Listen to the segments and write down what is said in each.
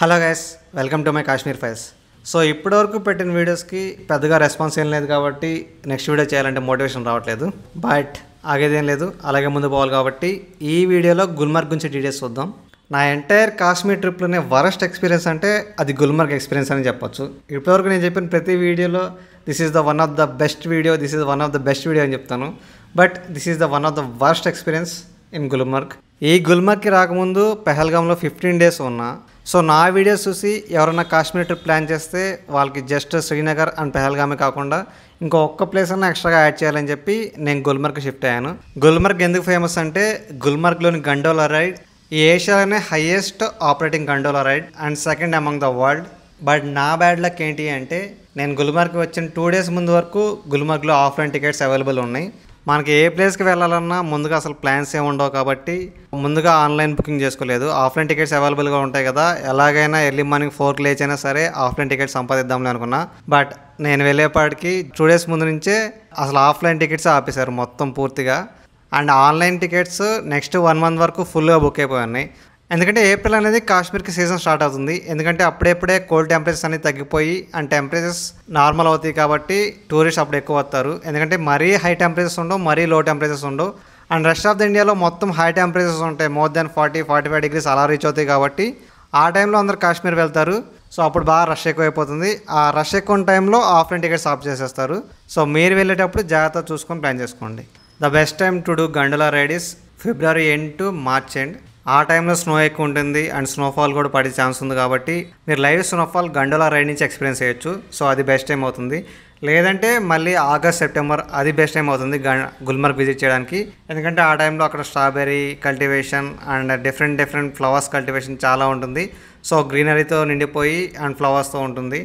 Hello guys, welcome to my Kashmir files. So ఇప్పటివరకు పెట్టిన వీడియోస్కి పెద్దగా రెస్పాన్స్ ఏం లేదు కాబట్టి నెక్స్ట్ వీడియో చేయాలంటే మోటివేషన్ రావట్లేదు. బట్ ఆగేదేం లేదు, అలాగే ముందు పోవాలి కాబట్టి ఈ వీడియోలో గుల్మార్గ్ గురించి డీటెయిల్స్ చూద్దాం. నా ఎంటైర్ కాశ్మీర్ ట్రిప్లోనే వరస్ట్ ఎక్స్పీరియన్స్ అంటే అది గుల్మార్గ్ ఎక్స్పీరియన్స్ అని చెప్పొచ్చు. ఇప్పటివరకు నేను చెప్పిన ప్రతి వీడియోలో this is the one of the best video, this is one of the best video అని చెప్తాను. But this is the one of the worst experience in Gulmarg. ఈ గుల్మార్గ్కి రాకముందు పెహల్గామ్లో 15 days ఉన్నా. సో నా వీడియోస్ చూసి ఎవరైనా కాశ్మీర్ ట్రిప్ ప్లాన్ చేస్తే వాళ్ళకి జస్ట్ శ్రీనగర్ అండ్ పెహల్గామే కాకుండా ఇంకో ఒక్క ప్లేస్ అన్నా ఎక్స్ట్రాగా యాడ్ చేయాలని చెప్పి నేను గుల్మార్గ్ షిఫ్ట్ అయ్యాను. గుల్మార్గ్ ఎందుకు ఫేమస్ అంటే గుల్మార్గ్లోని గండోలా రైడ్ ఈ ఏషియాలోనే highest operating gondola ride and second among the world. But నా బ్యాడ్ లక్ ఏంటి అంటే నేను గుల్మార్గ్కి వచ్చిన 2 days ముందు వరకు గుల్మార్గ్లో ఆఫ్లైన్ టికెట్స్ అవైలబుల్ ఉన్నాయి. మనకి ఏ ప్లేస్కి వెళ్ళాలన్నా ముందుగా అసలు ప్లాన్స్ ఏమి ఉండవు కాబట్టి ముందుగా ఆన్లైన్ బుకింగ్ చేసుకోలేదు. ఆఫ్లైన్ టికెట్స్ అవైలబుల్గా ఉంటాయి కదా, ఎలాగైనా ఎర్లీ మార్నింగ్ 4కి లేచైనా సరే ఆఫ్లైన్ టికెట్స్ సంపాదిద్దామని అనుకున్నా. బట్ నేను వెళ్ళేపాటికి 2 days ముందు నుంచే అసలు ఆఫ్లైన్ టికెట్స్ ఆపేశారు మొత్తం పూర్తిగా. And online tickets next 1 month వరకు ఫుల్గా బుక్ అయిపోయి. ఎందుకంటే ఏప్రిల్ అనేది కాశ్మీర్కి సీజన్ స్టార్ట్ అవుతుంది. ఎందుకంటే అప్పుడెప్పుడే కోల్డ్ టెంపరేచర్స్ అనేది తగ్గిపోయి అండ్ టెంపరేచర్స్ నార్మల్ అవుతాయి కాబట్టి టూరిస్ట్ అప్పుడు ఎక్కువ వస్తారు. ఎందుకంటే మరీ హై టెంపరేచర్స్ ఉండవు, మరీ లో టెంపరేచర్స్ ఉండవు. అండ్ రెస్ట్ ఆఫ్ ద ఇండియాలో మొత్తం హై టెంపరేచర్స్ ఉంటాయి, మోర్ దెన్ 40-45 degrees అలా రీచ్ అవుతాయి కాబట్టి ఆ టైంలో అందరు కాశ్మీర్ వెళ్తారు. సో అప్పుడు బాగా రష్ ఎక్కువ అయిపోతుంది. ఆ రష్ ఎక్కువ టైంలో ఆఫ్లైన్ టికెట్స్ ఆఫ్ చేసేస్తారు. సో మీరు వెళ్ళేటప్పుడు జాగ్రత్త చూసుకొని ప్లాన్ చేసుకోండి. The best time to do gondola ride is February end to March end. ఆ టైంలో స్నో ఎక్కువ ఉంటుంది అండ్ స్నోఫాల్ కూడా పడే ఛాన్స్ ఉంది కాబట్టి మీరు లైవ్ స్నోఫాల్ గండోలా రైడ్ నుంచి ఎక్స్పీరియన్స్ చేయొచ్చు. సో అది బెస్ట్ టైం అవుతుంది. లేదంటే మళ్ళీ ఆగస్ట్ సెప్టెంబర్ అది బెస్ట్ టైం అవుతుంది గుల్మార్గ్ విజిట్ చేయడానికి. ఎందుకంటే ఆ టైంలో అక్కడ strawberry cultivation and different flowers cultivation చాలా ఉంటుంది. సో గ్రీనరీతో నిండిపోయి అండ్ ఫ్లవర్స్తో ఉంటుంది.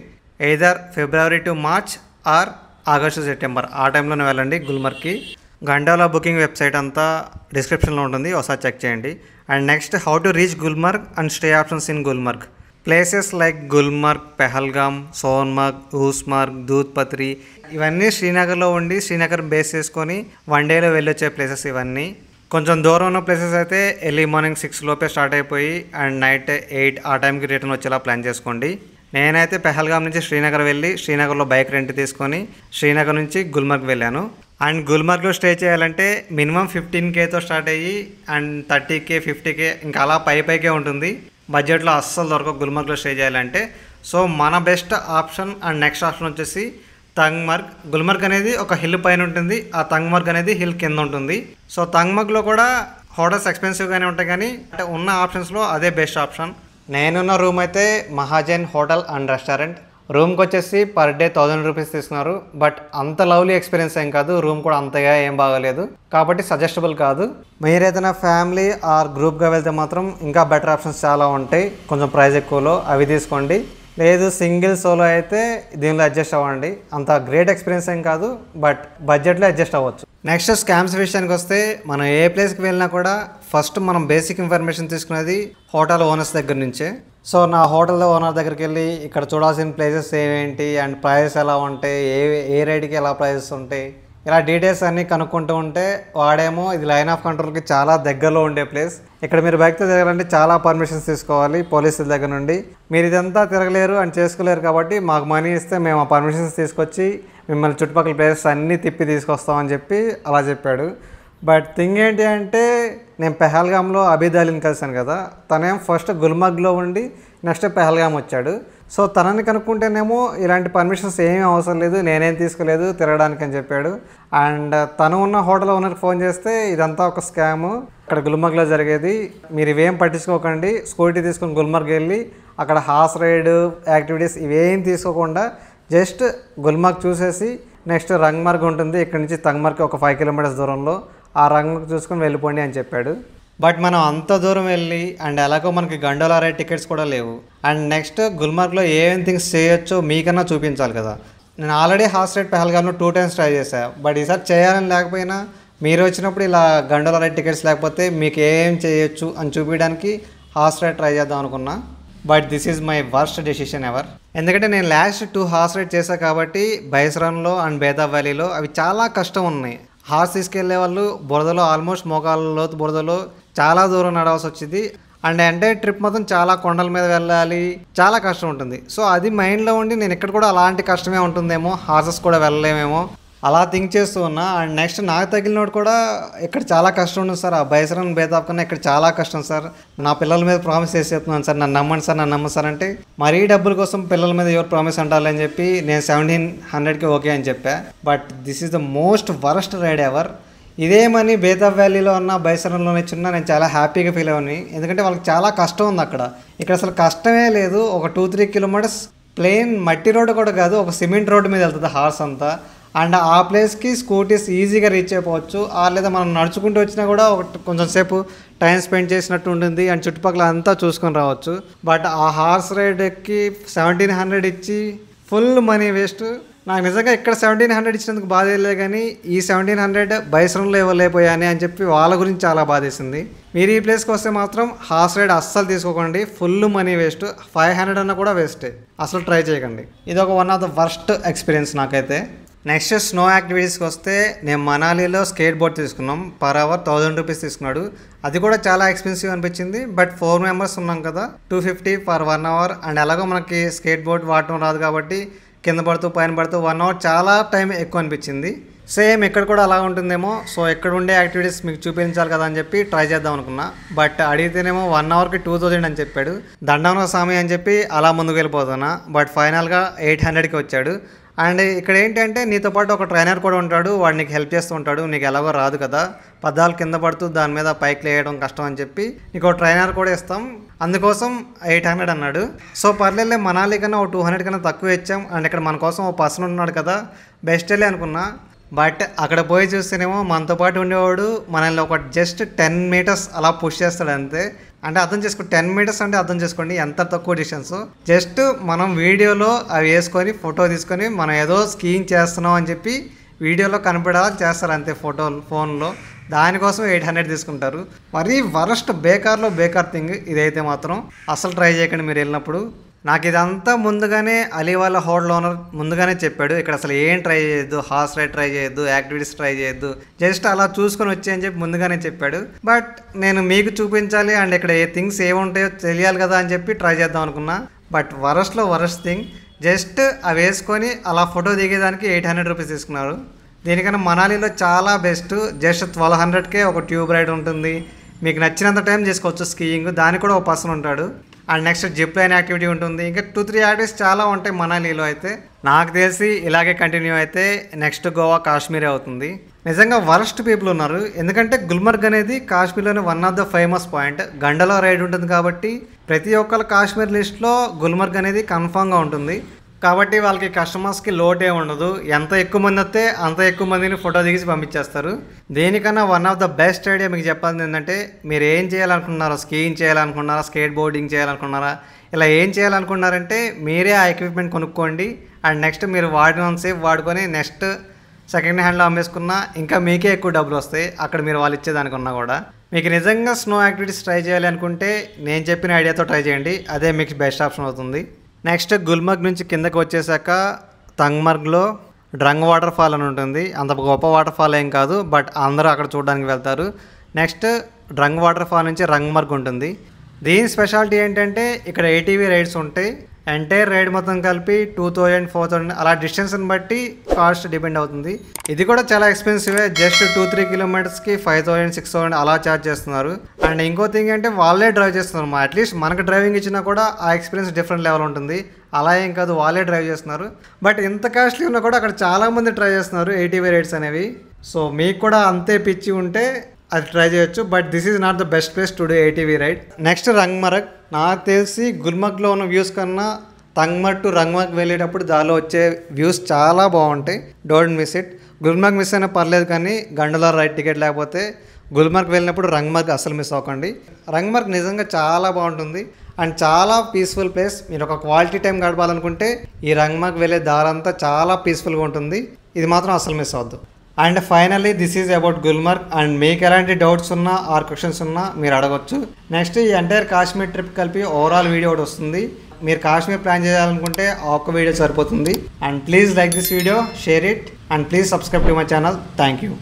Either February to March or August to September ఆ టైంలోనే వెళ్ళండి గుల్మార్గ్కి. గండోలా బుకింగ్ వెబ్సైట్ అంతా డిస్క్రిప్షన్లో ఉంటుంది, ఒకసారి చెక్ చేయండి. And next how to reach Gulmarg and stay options in Gulmarg. Places like Gulmarg, Pahalgam, Sonamarg, Yusmarg, Doodhpathri ఇవన్నీ శ్రీనగర్లో ఉండి శ్రీనగర్ బేస్ చేసుకొని 1 dayలో వెళ్ళొచ్చే ప్లేసెస్ ఇవన్నీ. కొంచెం దూరం ఉన్న ప్లేసెస్ అయితే ఎర్లీ మార్నింగ్ 6 లోపే స్టార్ట్ అయిపోయి అండ్ నైట్ 8 ఆ టైంకి రిటర్న్ వచ్చేలా ప్లాన్ చేసుకోండి. నేనైతే పెహల్గామ్ నుంచి శ్రీనగర్ వెళ్ళి శ్రీనగర్లో బైక్ రెంట్ తీసుకొని శ్రీనగర్ నుంచి గుల్మార్గ్ వెళ్ళాను. అండ్ గుల్మార్గ్లో స్టే చేయాలంటే మినిమం 15Kతో స్టార్ట్ అయ్యి అండ్ 30K 50K ఇంకా అలా పైకే ఉంటుంది. బడ్జెట్లో అస్సలు దొరకవు గుల్మార్గ్లో స్టే చేయాలంటే. సో మన best option and next option వచ్చేసి తంగ్మర్గ్. గుల్మార్గ్ అనేది ఒక హిల్ పైన ఉంటుంది, ఆ తంగ్మర్గ్ అనేది హిల్ కింద ఉంటుంది. సో తంగ్మర్గ్లో కూడా హోటల్స్ ఎక్స్పెన్సివ్గానే ఉంటాయి కానీ అంటే ఉన్న ఆప్షన్స్లో అదే బెస్ట్ ఆప్షన్. నేనున్న రూమ్ అయితే మహాజన్ హోటల్ అండ్ రెస్టారెంట్. రూమ్కి వచ్చేసి పర్ డే 1000 rupees తీసుకున్నారు. బట్ అంత లవ్లీ ఎక్స్పీరియన్స్ ఏం కాదు, రూమ్ కూడా అంతగా ఏం బాగలేదు కాబట్టి సజెస్టబుల్ కాదు. మీరు ఏదైనా ఫ్యామిలీ ఆర్ గ్రూప్గా వెళ్తే మాత్రం ఇంకా బెటర్ ఆప్షన్స్ చాలా ఉంటాయి, కొంచెం ప్రైస్ ఎక్కువలో అవి తీసుకోండి. లేదు సింగిల్ సోలో అయితే దీనిలో అడ్జస్ట్ అవ్వండి. అంత గ్రేట్ ఎక్స్పీరియన్స్ ఏం కాదు బట్ బడ్జెట్లో అడ్జస్ట్ అవ్వచ్చు. నెక్స్ట్ స్కామ్స్ విషయానికి వస్తే మనం ఏ ప్లేస్కి వెళ్ళినా కూడా ఫస్ట్ మనం బేసిక్ ఇన్ఫర్మేషన్ తీసుకునేది హోటల్ ఓనర్స్ దగ్గర నుంచే. సో నా హోటల్ ఓనర్ దగ్గరికి వెళ్ళి ఇక్కడ చూడాల్సిన ప్లేసెస్ ఏమేంటి అండ్ ప్రైజెస్ ఎలా ఉంటాయి, ఏ రైడ్కి ఎలా ప్రైజెస్ ఉంటాయి ఇలా డీటెయిల్స్ అన్నీ కనుక్కుంటూ ఉంటే వాడేమో ఇది లైన్ ఆఫ్ కంట్రోల్కి చాలా దగ్గరలో ఉండే ప్లేస్, ఇక్కడ మీరు బైక్తో తిరగాలంటే చాలా పర్మిషన్స్ తీసుకోవాలి పోలీసుల దగ్గర నుండి. మీరు ఇదంతా తిరగలేరు అండ్ చేసుకోలేరు కాబట్టి మాకు మనీ ఇస్తే మేము ఆ పర్మిషన్స్ తీసుకొచ్చి మిమ్మల్ని చుట్టుపక్కల ప్లేసెస్ అన్నీ తిప్పి తీసుకొస్తామని చెప్పి అలా చెప్పాడు. బట్ థింగ్ ఏంటి అంటే నేను పెహల్గామ్లో అబీద్ అలీని కలిసాను కదా, తనేం ఫస్ట్ గుల్మార్గ్లో ఉండి నెక్స్ట్ పెహల్గామ్ వచ్చాడు. సో తనని కనుక్కుంటేనేమో ఇలాంటి పర్మిషన్స్ ఏమీ అవసరం లేదు, నేనేం తీసుకోలేదు తిరగడానికి అని చెప్పాడు. అండ్ తను ఉన్న హోటల్ ఓనర్కి ఫోన్ చేస్తే ఇదంతా ఒక స్కాము, ఇక్కడ గుల్మార్గ్లో జరిగేది, మీరు ఇవేం పట్టించుకోకండి, స్కూటీ తీసుకొని గుల్మార్గ్ వెళ్ళి అక్కడ హార్స్ రైడ్ యాక్టివిటీస్ ఇవేం తీసుకోకుండా జస్ట్ గుల్మార్గ్ చూసేసి నెక్స్ట్ రంగ్మార్గ్ ఉంటుంది, ఇక్కడ నుంచి తంగ్మార్గ్కి ఒక 5 kilometers దూరంలో, ఆ రంగ్ చూసుకొని వెళ్ళిపోండి అని చెప్పాడు. బట్ మనం అంత దూరం వెళ్ళి అండ్ ఎలాగో మనకి గండోలా రైడ్ టికెట్స్ కూడా లేవు. అండ్ నెక్స్ట్ గుల్మార్గ్లో ఏమేమి థింగ్స్ చేయొచ్చో మీకన్నా చూపించాలి కదా. నేను ఆల్రెడీ హార్స్ రైడ్ పెహల్గామ్లో 2 times ట్రై చేశాను. బట్ ఈసారి చేయాలని లేకపోయినా మీరు వచ్చినప్పుడు ఇలా గండోలా రైడ్ టికెట్స్ లేకపోతే మీకు ఏం చేయొచ్చు అని చూపించడానికి హార్స్ రైడ్ ట్రై చేద్దాం అనుకున్నా. But this is my worst decision ever. ఎందుకంటే నేను లాస్ట్ 2 హార్స్ రైడ్ చేశాను కాబట్టి బైస్రాన్లో అండ్ బేదాబ్ వ్యాలీలో అవి చాలా కష్టం ఉన్నాయి. హార్స్ తీసుకెళ్లే వాళ్ళు బురదలో ఆల్మోస్ట్ మోకాళ్ళ లోతు బురదలో చాలా దూరం నడవాల్సి వచ్చింది. అండ్ ఎంటైర్ ట్రిప్ మొత్తం చాలా కొండల మీద వెళ్ళాలి, చాలా కష్టం ఉంటుంది. సో అది మైండ్లో ఉండి నేను ఇక్కడ కూడా అలాంటి కష్టమే ఉంటుందేమో, హార్సెస్ కూడా వెళ్ళలేమేమో అలా థింక్ చేస్తూ ఉన్నా. అండ్ నెక్స్ట్ నాకు తగిలినోడు కూడా ఇక్కడ చాలా కష్టం ఉంటుంది సార్, ఆ బైసరన్ బేతాబ్ కన్నా ఇక్కడ చాలా కష్టం సార్, నా పిల్లల మీద ప్రామిస్ చేసి చెప్తున్నాను సార్, నన్ను నమ్మండి సార్, నన్ను నమ్మండి సార్ అంటే మరీ డబ్బుల కోసం పిల్లల మీద ఎవరు ప్రామిస్ అంటారు అని చెప్పి నేను 1700కి ఓకే అని చెప్పా. But this is the most worst ride ever. ఇదేమని బేతాబ్ వ్యాలీలో ఉన్న బైసరన్లోనే చిన్న నేను చాలా హ్యాపీగా ఫీల్ అవ్వని, ఎందుకంటే వాళ్ళకి చాలా కష్టం ఉంది అక్కడ. ఇక్కడ అసలు కష్టమే లేదు. ఒక 2-3 కిలోమీటర్స్ ప్లెయిన్ మట్టి రోడ్డు కూడా కాదు, ఒక సిమెంట్ రోడ్డు మీద వెళ్తుంది హార్స్ అంతా. అండ్ ఆ ప్లేస్కి స్కూటీస్ ఈజీగా రీచ్ అయిపోవచ్చు, లేదా మనం నడుచుకుంటూ వచ్చినా కూడా కొంచెం సేపు టైం స్పెండ్ చేసినట్టు ఉంటుంది అండ్ చుట్టుపక్కల అంతా చూసుకొని రావచ్చు. బట్ ఆ హార్స్ రైడ్ ఎక్కి 1700 ఇచ్చి ఫుల్ మనీ వేస్ట్. నాకు నిజంగా ఇక్కడ 1700 ఇచ్చినందుకు బాధేలే, కానీ ఈ 1700 బైసరన్లో ఇవ్వలేకపోయాని అని చెప్పి వాళ్ళ గురించి చాలా బాధేసింది. మీరు ఈ ప్లేస్కి వస్తే మాత్రం హార్స్ రైడ్ అస్సలు తీసుకోకండి, ఫుల్ మనీ వేస్ట్. 500 అన్న కూడా వేస్టే, అసలు ట్రై చేయకండి. ఇది ఒక one of the worst experience నాకైతే. నెక్స్ట్ స్నో యాక్టివిటీస్కి వస్తే నేను మనాలిలో స్కేట్ బోర్డ్ తీసుకున్నాం, పర్ అవర్ 1000 రూపీస్ తీసుకున్నాడు. అది కూడా చాలా ఎక్స్పెన్సివ్ అనిపించింది. బట్ 4 మెంబర్స్ ఉన్నాం కదా, 250 పర్ 1 అవర్. అండ్ ఎలాగో మనకి స్కేట్ బోర్డ్ వాడటం రాదు కాబట్టి కింద పడుతూ పైన పడుతూ 1 అవర్ చాలా టైం ఎక్కువ అనిపించింది. సేమ్ ఇక్కడ కూడా అలా ఉంటుందేమో, సో ఇక్కడ ఉండే యాక్టివిటీస్ మీకు చూపించాలి కదా అని చెప్పి ట్రై చేద్దాం అనుకున్నా. బట్ అడిగితేనేమో 1 అవర్కి 2000 అని చెప్పాడు. దండంలో స్వామి అని చెప్పి అలా ముందుకు వెళ్ళిపోతున్నా. బట్ ఫైనల్గా 800కి వచ్చాడు. అండ్ ఇక్కడ ఏంటంటే నీతో పాటు ఒక ట్రైనర్ కూడా ఉంటాడు, వాడు నీకు హెల్ప్ చేస్తూ ఉంటాడు. నీకు ఎలాగో రాదు కదా, పద్దాలు కింద పడుతూ దాని మీద పైకి లేయడం కష్టం అని చెప్పి నీకు ఒక ట్రైనర్ కూడా ఇస్తాం, అందుకోసం 800 అన్నాడు. సో పర్లేదు, మనాలి కన్నా ఒక 200 కన్నా తక్కువ ఇచ్చాం. అండ్ ఇక్కడ మన కోసం ఒక పర్సన్ ఉన్నాడు కదా, బెస్ట్లే అనుకున్నా. బట్ అక్కడ పోయి చూస్తేనేమో మనతో పాటు ఉండేవాడు మనల్ని ఒక జస్ట్ 10 మీటర్స్ అలా పుష్ చేస్తాడు అంతే. అంటే అర్థం చేసుకో, 10 మీటర్స్ అంటే అర్థం చేసుకోండి ఎంత తక్కువ డిస్టెన్స్. జస్ట్ మనం వీడియోలో అవి వేసుకొని ఫోటో తీసుకొని మనం ఏదో స్కీయింగ్ చేస్తున్నాం అని చెప్పి వీడియోలో కనపడేలా చేస్తారు అంతే, ఫోన్లో. దానికోసం 800 తీసుకుంటారు. మరీ వరస్ట్ బేకార్ థింగ్ ఇదైతే మాత్రం అసలు ట్రై చేయకండి మీరు వెళ్ళినప్పుడు. నాకు ఇదంతా ముందుగానే అలీ వాళ్ళ హోటల్ ఓనర్ ముందుగానే చెప్పాడు, ఇక్కడ అసలు ఏం ట్రై చేయొద్దు, హార్స్ రైడ్ ట్రై చేయొద్దు, యాక్టివిటీస్ ట్రై చేయొద్దు, జస్ట్ అలా చూసుకొని వచ్చాయని చెప్పి ముందుగానే చెప్పాడు. బట్ నేను మీకు చూపించాలి అండ్ ఇక్కడ ఏ థింగ్స్ ఏముంటాయో తెలియాలి కదా అని చెప్పి ట్రై చేద్దాం అనుకున్నా. బట్ వరస్ట్లో వరస్ట్ థింగ్, జస్ట్ అవి వేసుకొని అలా ఫోటో దిగేదానికి 800 రూపీస్ తీసుకున్నారు. దీనికన్నా మనాలిలో చాలా బెస్ట్. జస్ట్ 1200కే ఒక ట్యూబ్ రైడ్ ఉంటుంది, మీకు నచ్చినంత టైం చేసుకోవచ్చు స్కీయింగ్, దానికి కూడా ఒక పర్సన్ ఉంటాడు. And next zip line activity ఉంటుంది, ఇంకా 2-3 యాక్టివిటీస్ చాలా ఉంటాయి మనాలిలో అయితే. నాకు తెలిసి ఇలాగే కంటిన్యూ అయితే నెక్స్ట్ గోవా కాశ్మీరే అవుతుంది. నిజంగా వరస్ట్ పీపుల్ ఉన్నారు, ఎందుకంటే గుల్మర్గ్ అనేది కాశ్మీర్లోనే one of the famous point. Gondola ride ఉంటుంది కాబట్టి ప్రతి ఒక్కరు కాశ్మీర్ లిస్ట్లో గుల్మర్గ్ అనేది కన్ఫామ్గా ఉంటుంది. కాబట్టి వాళ్ళకి కస్టమర్స్కి లోటే ఉండదు, ఎంత ఎక్కువ మంది వస్తే అంత ఎక్కువ మందిని ఫోటో దిగిసి పంపించేస్తారు. దేనికన్నా one of the best idea మీకు చెప్పాల్సింది ఏంటంటే, మీరు ఏం చేయాలనుకుంటున్నారో, స్కీయింగ్ చేయాలనుకుంటున్నారా, స్కేట్ బోర్డింగ్ చేయాలనుకుంటున్నారా, ఇలా ఏం చేయాలనుకుంటున్నారంటే మీరే ఆ ఎక్విప్మెంట్ కొనుక్కోండి. అండ్ నెక్స్ట్ మీరు వాడినంతసేపు వాడుకొని నెక్స్ట్ సెకండ్ హ్యాండ్లో అమ్మేసుకున్నా ఇంకా మీకే ఎక్కువ డబ్బులు వస్తాయి అక్కడ మీరు వాళ్ళు ఇచ్చేదానికన్నా కూడా. మీకు నిజంగా స్నో యాక్టివిటీస్ ట్రై చేయాలి అనుకుంటే నేను చెప్పిన ఐడియాతో ట్రై చేయండి, అదే మీకు బెస్ట్ ఆప్షన్ అవుతుంది. నెక్స్ట్ గుల్మర్గ్ నుంచి కిందకి వచ్చేసాక తంగ్మర్గ్లో డ్రంగ్ వాటర్ ఫాల్ అని ఉంటుంది. అంత గొప్ప వాటర్ ఫాల్ ఏం కాదు, బట్ అందరూ అక్కడ చూడడానికి వెళ్తారు. నెక్స్ట్ డ్రంగ్ వాటర్ ఫాల్ నుంచి రంగ్మర్గ్ ఉంటుంది. దీని స్పెషాలిటీ ఏంటంటే ఇక్కడ ATV రైడ్స్ ఉంటాయి. ఎంటైర్ రైడ్ మొత్తం కలిపి 2000, 4000 అలా డిస్టెన్స్ని బట్టి కాస్ట్ డిపెండ్ అవుతుంది. ఇది కూడా చాలా ఎక్స్పెన్సివే, జస్ట్ 2-3 కిలోమీటర్స్కి 5000, 6000 అలా ఛార్జ్ చేస్తున్నారు. అండ్ ఇంకో థింగ్ అంటే వాళ్ళే డ్రైవ్ చేస్తున్నారు, అట్లీస్ట్ మనకు డ్రైవింగ్ ఇచ్చినా కూడా ఆ ఎక్స్పీరియన్స్ డిఫరెంట్ లెవెల్ ఉంటుంది. అలా ఏం కాదు, వాళ్ళే డ్రైవ్ చేస్తున్నారు. బట్ ఇంత కాస్ట్లీ ఉన్నా కూడా అక్కడ చాలామంది ట్రై చేస్తున్నారు ATV రైడ్స్ అనేవి. సో మీకు కూడా అంతే పిచ్చి ఉంటే అది ట్రై చేయొచ్చు. But this is not the best place to do ATV ride. Next Rangmarg. నాకు తెలిసి గుల్మర్గ్లో ఉన్న వ్యూస్ కన్నా తంగ్మర్గ్ టు రంగ్మర్గ్ వెళ్ళేటప్పుడు దానిలో వచ్చే వ్యూస్ చాలా బాగుంటాయి. Don't miss it. Gulmarg miss అయినా పర్లేదు, కానీ గండలో రైడ్ టికెట్ లేకపోతే గుల్మర్గ్ వెళ్ళినప్పుడు రంగ్మర్గ్ అసలు మిస్ అవ్వకండి. రంగ్మర్గ్ నిజంగా చాలా బాగుంటుంది అండ్ చాలా పీస్ఫుల్ ప్లేస్. మీరు ఒక క్వాలిటీ టైం గడపాలనుకుంటే ఈ రంగ్మర్గ్ వెళ్ళే దారంతా చాలా పీస్ఫుల్గా ఉంటుంది, ఇది మాత్రం అసలు మిస్ అవ్వద్దు. And finally this is about Gulmarg. And మీకు ఎలాంటి డౌట్స్ ఉన్నా ఆర్ క్వశ్చన్స్ ఉన్నా మీరు అడగొచ్చు. నెక్స్ట్ ఈ ఎంటైర్ కాశ్మీర్ ట్రిప్ కలిపి ఓవరాల్ వీడియో ఒకటి వస్తుంది. మీరు కాశ్మీర్ ప్లాన్ చేయాలనుకుంటే ఒక్క వీడియో సరిపోతుంది. And please like this video, share it, and please subscribe to my channel. Thank you.